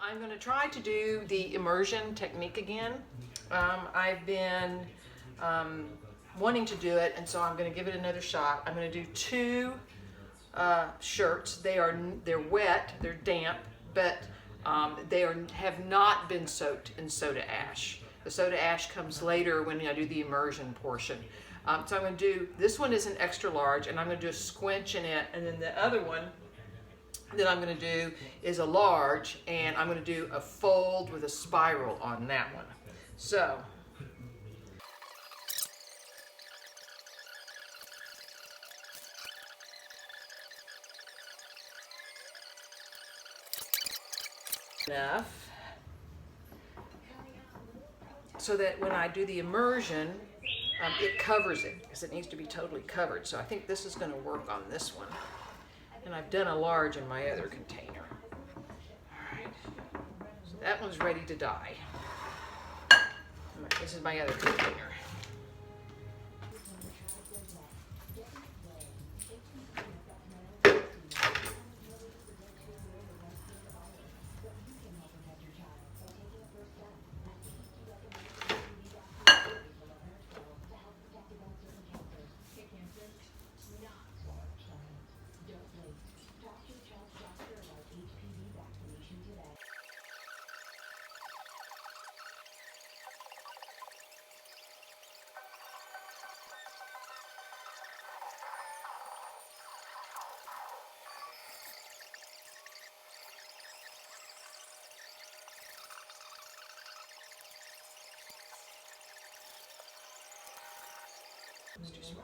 I'm going to try to do the immersion technique again. I've been wanting to do it, and so I'm going to give it another shot. I'm going to do two shirts. They're wet, they're damp, but have not been soaked in soda ash. The soda ash comes later when I do the immersion portion. So I'm going to do, this one is an extra large, and I'm going to do a squinch in it, and then the other one that I'm going to do is a large, and I'm going to do a fold with a spiral on that one. So enough so that when I do the immersion, it covers it, because it needs to be totally covered. So I think this is going to work on this one. And I've done a large in my other container. All right, so that one's ready to dye. All right, this is my other container. It's too small.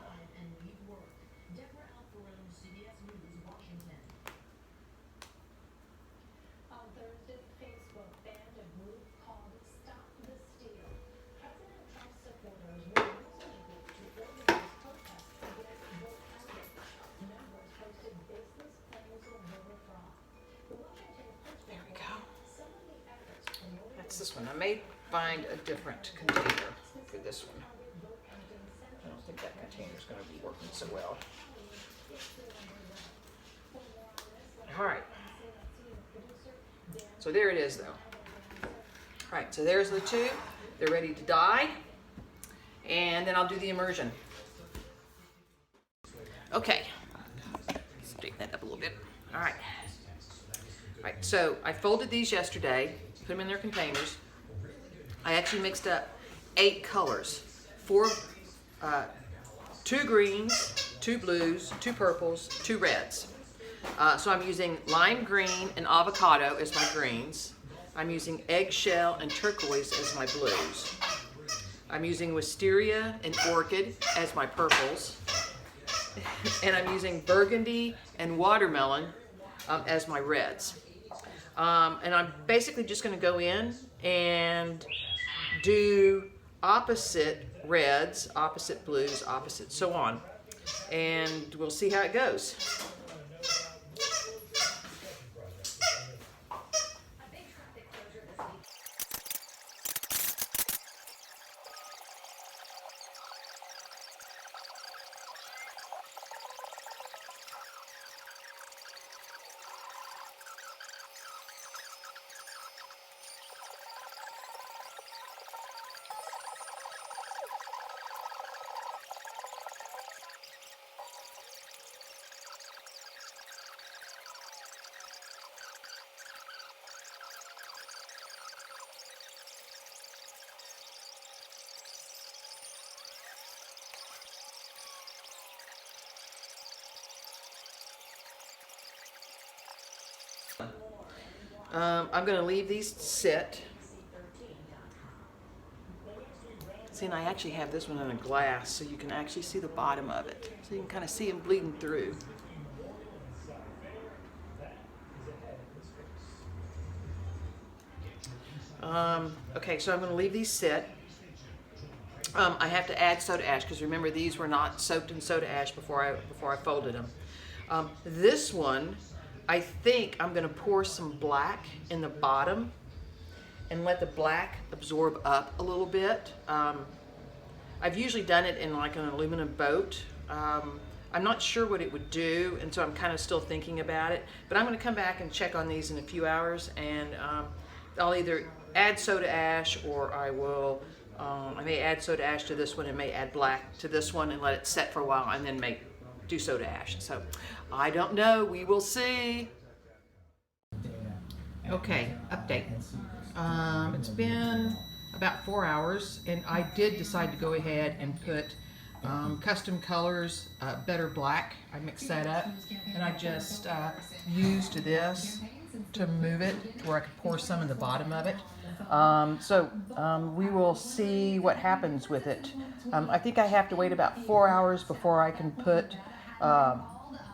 On Thursday, Facebook banned a group called Stop the Steal. President Trump's supporters were using the group to organize protests against vote counting. Members posted baseless claims of voter fraud. The Washington Post reported some of the efforts promoted. That's this one. I may find a different container for this one. I don't think that container is going to be working so well. All right. So there it is, though. All right, so there's the two. They're ready to dye. And then I'll do the immersion. Okay. Straighten that up a little bit. All right. All right, so I folded these yesterday, put them in their containers. I actually mixed up 8 colors. 2 greens, 2 blues, 2 purples, 2 reds. So I'm using lime green and avocado as my greens. I'm using eggshell and turquoise as my blues. I'm using wisteria and orchid as my purples. And I'm using burgundy and watermelon as my reds. And I'm basically just going to go in and do opposite reds, opposite blues, opposite so on. And we'll see how it goes. I'm going to leave these sit. See, and I actually have this one in a glass, so you can actually see the bottom of it. So you can kind of see them bleeding through. Okay, so I'm going to leave these sit. I have to add soda ash, because remember, these were not soaked in soda ash before I folded them. This one, I think I'm going to pour some black in the bottom and let the black absorb up a little bit. I've usually done it in like an aluminum boat. I'm not sure what it would do, and so I'm kind of still thinking about it. But I'm going to come back and check on these in a few hours, and I'll either add soda ash, or I will, I may add soda ash to this one and may add black to this one and let it set for a while and then do soda ash. So I don't know, we will see. Okay, update. It's been about 4 hours, and I did decide to go ahead and put custom colors, better black. I mixed that up, and I just used this to move it where I could pour some in the bottom of it. We will see what happens with it. I think I have to wait about 4 hours before I can put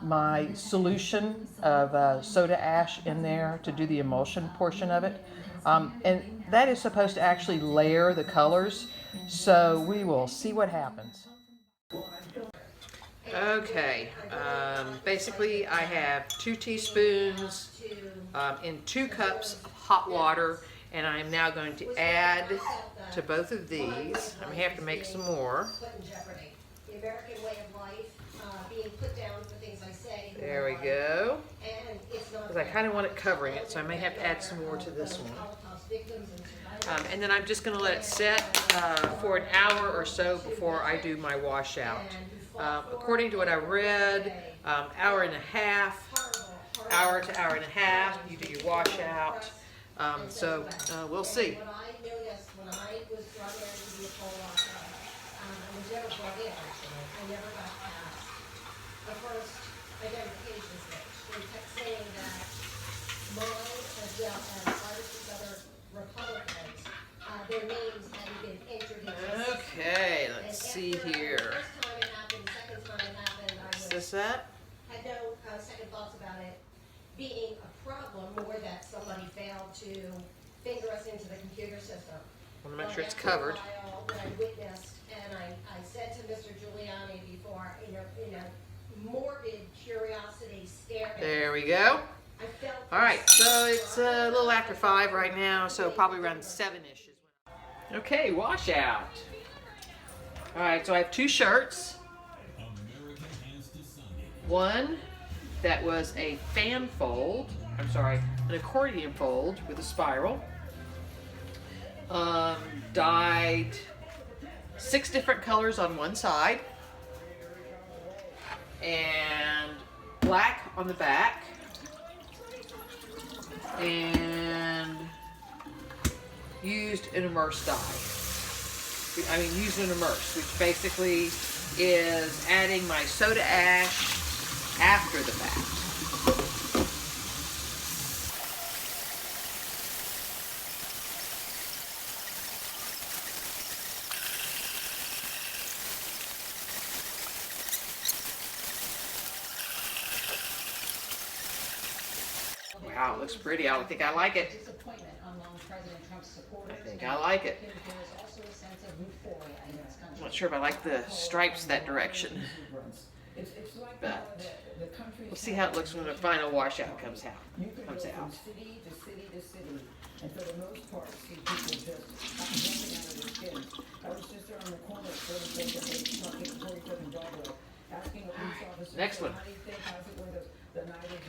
my solution of soda ash in there to do the emulsion portion of it. And that is supposed to actually layer the colors, so we will see what happens. Okay, basically I have 2 teaspoons in 2 cups of hot water, and I am now going to add to both of these. I may have to make some more. The American way of life, being put down for things I say. There we go. And it's not. Because I kind of want it covering it, so I may have to add some more to this one. And then I'm just going to let it set for an hour or so before I do my washout. According to what I read, hour and a half, hour to hour and a half, you do your washout. We'll see. What I noticed when I was brought in to be a poll washer, I was never brought in actually. I never got past the first identification stage. They kept saying that mine, as well as Iris's other Republicans, their names hadn't been entered into the system. Okay, let's see here. First time it happened, second time it happened, Is this that? had no second thoughts about it being a problem, or that somebody failed to finger us into the computer system. I want to make sure it's covered. That I witnessed, and I said to Mr. Giuliani before, morbid curiosity scared me. There we go. I felt All right, so it's a little after 5 right now, so probably around 7-ish. Okay, washout. All right, so I have 2 shirts. One that was a fan fold, an accordion fold with a spiral. Dyed 6 different colors on one side, and black on the back, and used an immerse dye. Used an immerse, which basically is adding my soda ash after the fact. Wow, it looks pretty. I think I like it. I think I like it. I'm not sure if I like the stripes that direction, but we'll see how it looks when the final washout comes out. City to city to city, and for the most part, see people just jumping out of their skin. I was just around the corner at 47th and Broadway, asking a police officer, Next one. how do you think, how's it going the night of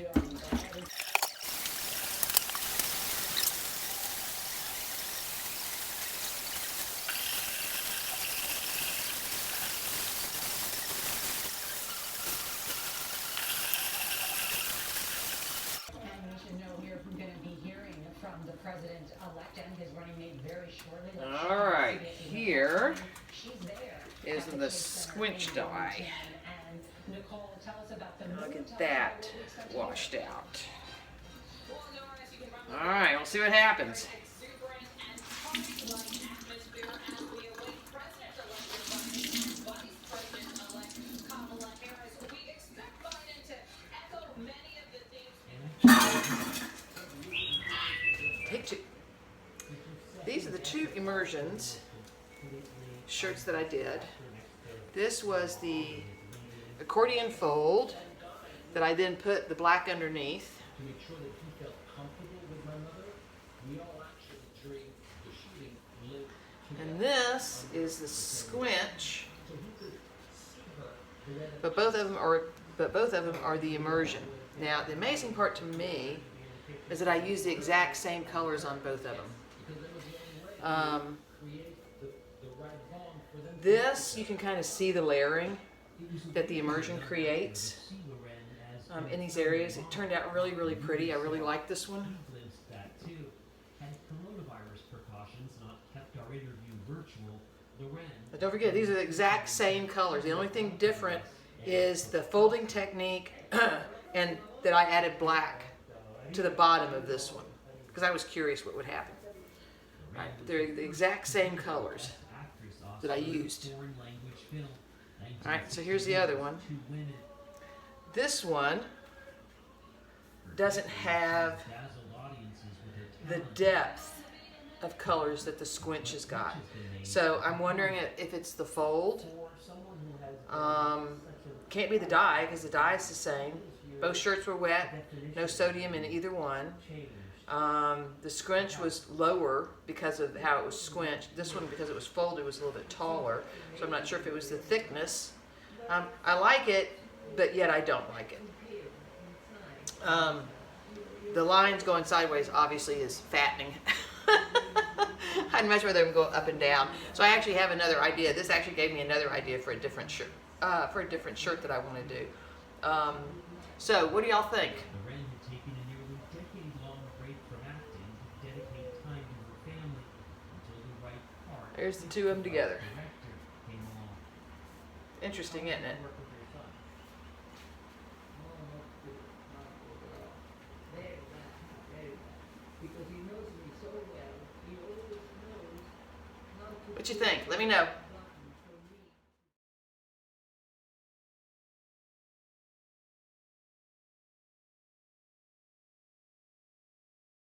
President-elect and his running mate very shortly. All right, here is the squinch dye. I'll get that washed out. All right, we'll see what happens. Take 2. These are the 2 immersions shirts that I did. This was the accordion fold that I then put the black underneath. And this is the squinch. But both of them are the immersion. Now the amazing part to me is that I use the exact same colors on both of them. This, you can kind of see the layering that the Immersion creates in these areas. It turned out really, really pretty. I really like this one. But don't forget, these are the exact same colors. The only thing different is the folding technique and that I added black to the bottom of this one because I was curious what would happen. Right, but they're the exact same colors that I used. Alright, so here's the other one. This one doesn't have the depth of colors that the Squinch has got. So I'm wondering if it's the fold. Can't be the dye because the dye is the same. Both shirts were wet, no sodium in either one. The scrunch was lower because of how it was squinched. This one, because it was folded, was a little bit taller. So I'm not sure if it was the thickness. I like it, but yet I don't like it. The lines going sideways obviously is fattening. I'd much rather them go up and down. So I actually have another idea. This actually gave me another idea for a different shirt, that I want to do. So what do y'all think? There's the two of them together. Interesting, isn't it? What you think? Let me know.